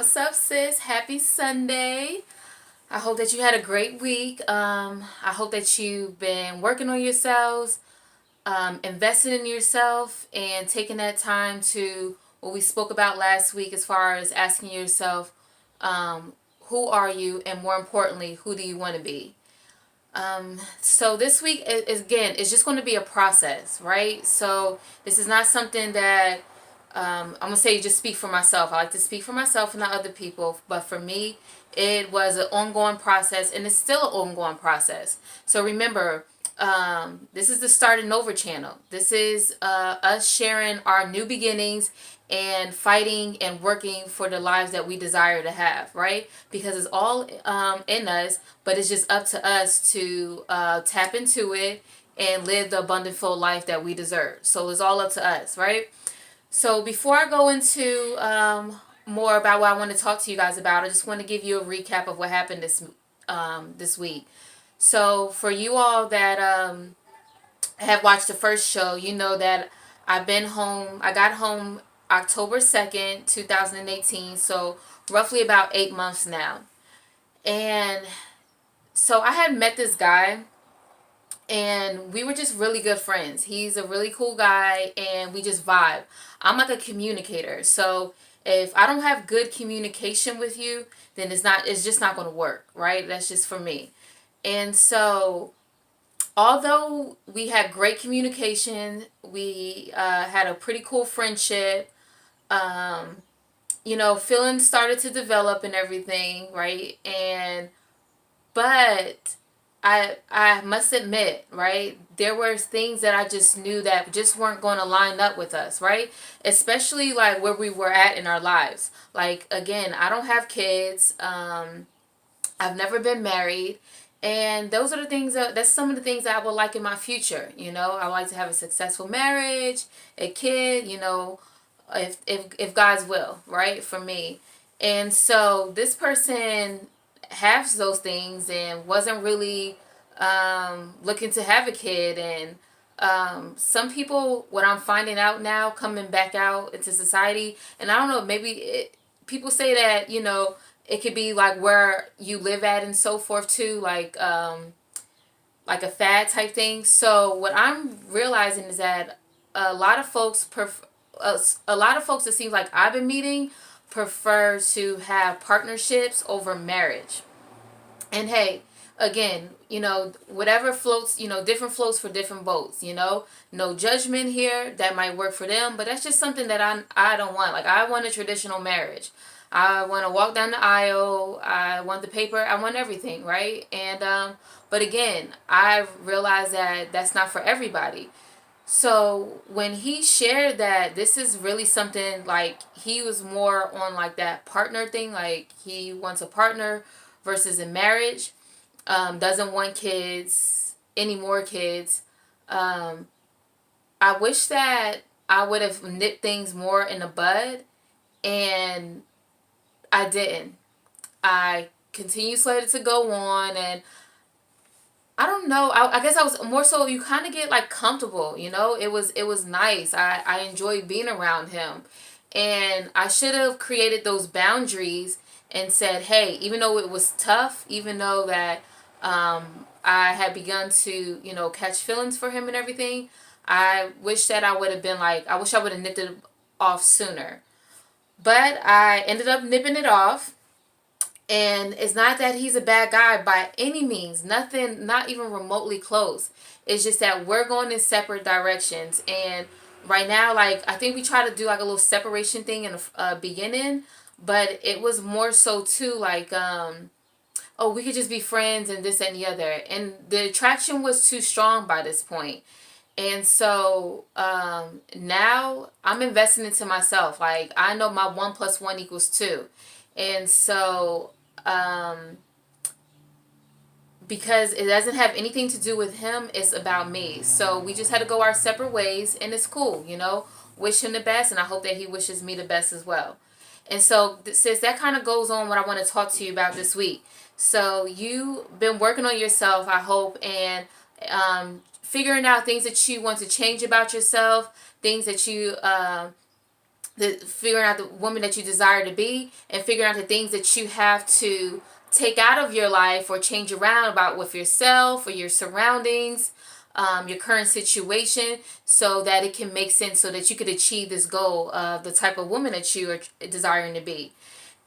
What's up, sis? Happy Sunday. I hope that you had a great week. I hope that you've been working on yourselves, investing in yourself, and taking that time to what we spoke about last week as far as asking yourself, who are you, and more importantly, who do you want to be? So this week is again, it's just going to be a process, right? So this is not something that I'm gonna say just speak for myself. I like to speak for myself and not other people, but for me, it was an ongoing process, and it's still an ongoing process. So remember, this is the Starting Over channel. This is us sharing our new beginnings and fighting and working for the lives that we desire to have, right? Because it's all in us, but it's just up to us to tap into it and live the abundant full life that we deserve. So it's all up to us, right? So before I go into more about what I want to talk to you guys about, I just want to give you a recap of what happened this week. So for you all that have watched the first show, you know that I've been home. I got home October 2nd, 2018. So roughly about 8 months now. And so I had met this guy, and we were just really good friends. He's a really cool guy, and we just vibe. I'm like a communicator, so if I don't have good communication with you, then it's just not going to work, right? That's just for me. And so although we had great communication, we had a pretty cool friendship. um, Feelings started to develop and everything, right? And but I must admit, right, there were things that I just knew that just weren't going to line up with us, right? Especially like where we were at in our lives. Like again, I don't have kids. I've never been married. And those are the things that's some of the things that I would like in my future. I would like to have a successful marriage, a kid, if God's will, right? For me. And so this person has those things and wasn't really looking to have a kid. And some people, what I'm finding out now, coming back out into society, and I don't know, people say that, it could be like where you live at and so forth too, like a fad type thing. So what I'm realizing is that a lot of folks a lot of folks, it seems like I've been meeting, prefer to have partnerships over marriage. And hey, again, whatever floats, different floats for different boats. No judgment here. That might work for them, but that's just something that I don't want. Like, I want a traditional marriage. I want to walk down the aisle. I want the paper. I want everything, right? And but again, I've realized that that's not for everybody. So when he shared that this is really something, like, he was more on like that partner thing, like he wants a partner versus a marriage, doesn't want kids, any more kids. Um, I wish that I would have nipped things more in the bud, and I didn't. I continued slated to go on, and I don't know. I guess I was more so, you kind of get like comfortable, It was nice. I enjoyed being around him. And I should have created those boundaries and said, hey, even though it was tough, even though that I had begun to, catch feelings for him and everything, I wish that I would have been like, I wish I would have nipped it off sooner. But I ended up nipping it off, and it's not that he's a bad guy by any means. Nothing, not even remotely close. It's just that we're going in separate directions. And right now, like, I think we try to do like a little separation thing in the beginning, but it was more so too like, oh, we could just be friends and this and the other. And the attraction was too strong by this point. And so now I'm investing into myself. Like, I know my 1 + 1 = 2. And so um, because it doesn't have anything to do with him, it's about me. So we just had to go our separate ways, and it's cool, Wish him the best, and I hope that he wishes me the best as well. And so, sis, that kind of goes on what I want to talk to you about this week. So you've been working on yourself, I hope, and figuring out things that you want to change about yourself, things that you figuring out the woman that you desire to be, and figuring out the things that you have to take out of your life or change around about with yourself or your surroundings, your current situation, so that it can make sense, so that you could achieve this goal of the type of woman that you are desiring to be.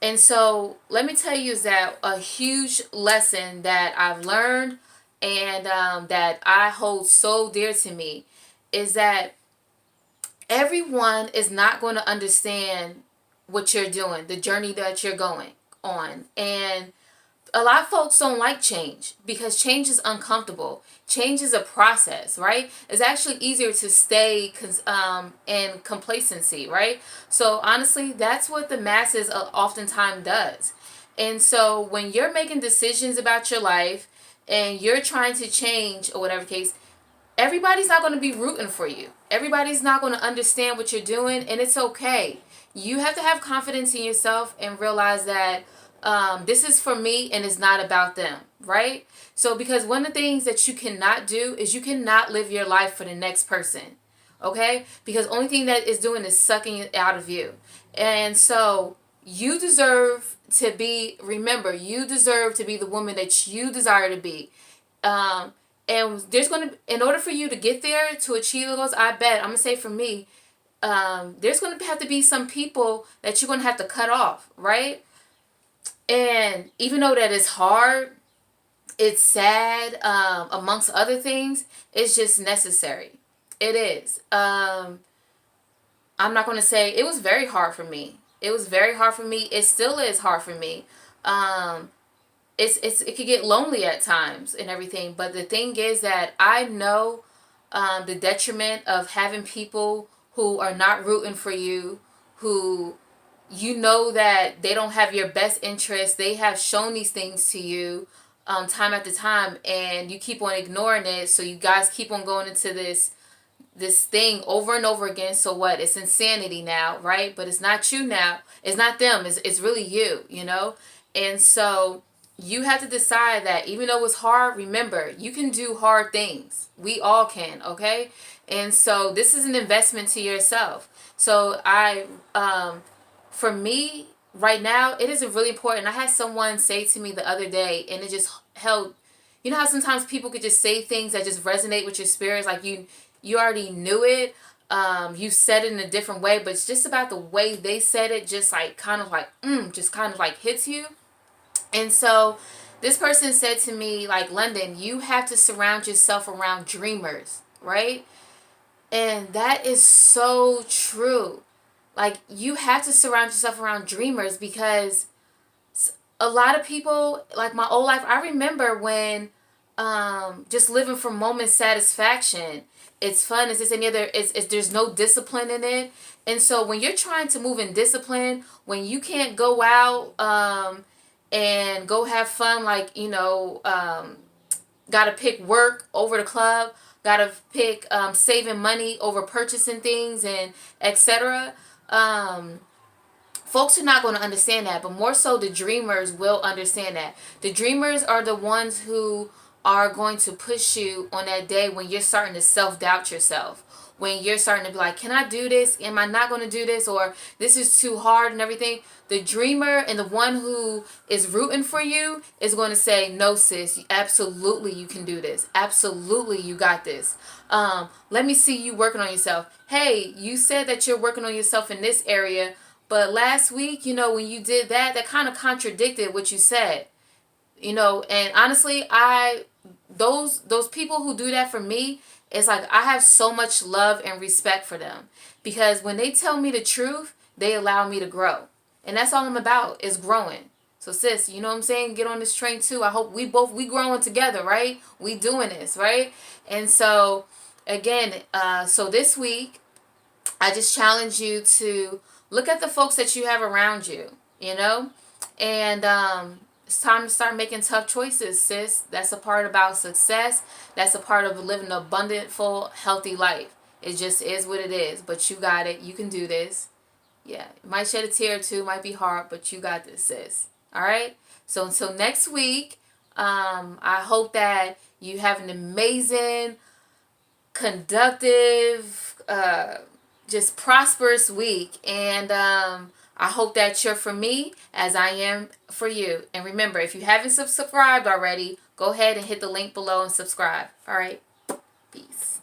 And so let me tell you is that a huge lesson that I've learned, and that I hold so dear to me, is that everyone is not going to understand what you're doing, the journey that you're going on. And a lot of folks don't like change because change is uncomfortable. Change is a process, right? It's actually easier to stay in complacency, right? So honestly, that's what the masses oftentimes does. And so when you're making decisions about your life and you're trying to change or whatever case, everybody's not going to be rooting for you. Everybody's not going to understand what you're doing, and it's okay. You have to have confidence in yourself and realize that this is for me and it's not about them, right? So, because one of the things that you cannot do is you cannot live your life for the next person, okay? Because only thing that is doing is sucking it out of you. And so, you deserve to be, remember, you deserve to be the woman that you desire to be. Um, and there's going to, in order for you to get there, to achieve those, I bet, I'm going to say for me, there's going to have to be some people that you're going to have to cut off, right? And even though that is hard, it's sad, amongst other things, it's just necessary. It is. I'm not going to say, it was very hard for me. It was very hard for me. It still is hard for me. It could get lonely at times and everything. But the thing is that I know the detriment of having people who are not rooting for you, who you know that they don't have your best interest. They have shown these things to you time after time, and you keep on ignoring it. So you guys keep on going into this thing over and over again. So what? It's insanity now, right? But it's not you now. It's not them. It's really you, you know? And so you have to decide that even though it's hard, remember, you can do hard things. We all can, okay? And so this is an investment to yourself. So for me, right now, it is really important. I had someone say to me the other day, and it just held, you know how sometimes people could just say things that just resonate with your spirit, like you already knew it. You said it in a different way, but it's just about the way they said it, just like kind of like just kind of like hits you. And so this person said to me, like, London, you have to surround yourself around dreamers, right? And that is so true. Like, you have to surround yourself around dreamers, because a lot of people, like my old life, I remember when just living for moment satisfaction. It's fun. It's just any other. It's there's no discipline in it. And so when you're trying to move in discipline, when you can't go out and go have fun, like, gotta pick work over the club, gotta pick saving money over purchasing things, and etc. Folks are not going to understand that, but more so the dreamers will understand that. The dreamers are the ones who are going to push you on that day when you're starting to self-doubt yourself. When you're starting to be like, can I do this? Am I not going to do this? Or this is too hard and everything. The dreamer and the one who is rooting for you is going to say, no, sis, absolutely you can do this. Absolutely you got this. Let me see you working on yourself. Hey, you said that you're working on yourself in this area, but last week, when you did that, that kind of contradicted what you said. And honestly, those people who do that for me, it's like I have so much love and respect for them, because when they tell me the truth, they allow me to grow. And that's all I'm about, is growing. So sis, you know what I'm saying? Get on this train too. I hope we growing together, right? We doing this, right? And so again, so this week, I just challenge you to look at the folks that you have around you, and it's time to start making tough choices, sis. That's a part about success. That's a part of living an abundant, full, healthy life. It just is what it is, but you got it. You can do this. Yeah, it might shed a tear or two, might be hard, but you got this, sis. All right? So until next week, I hope that you have an amazing, conductive, just prosperous week. And I hope that you're for me as I am for you. And remember, if you haven't subscribed already, go ahead and hit the link below and subscribe. All right. Peace.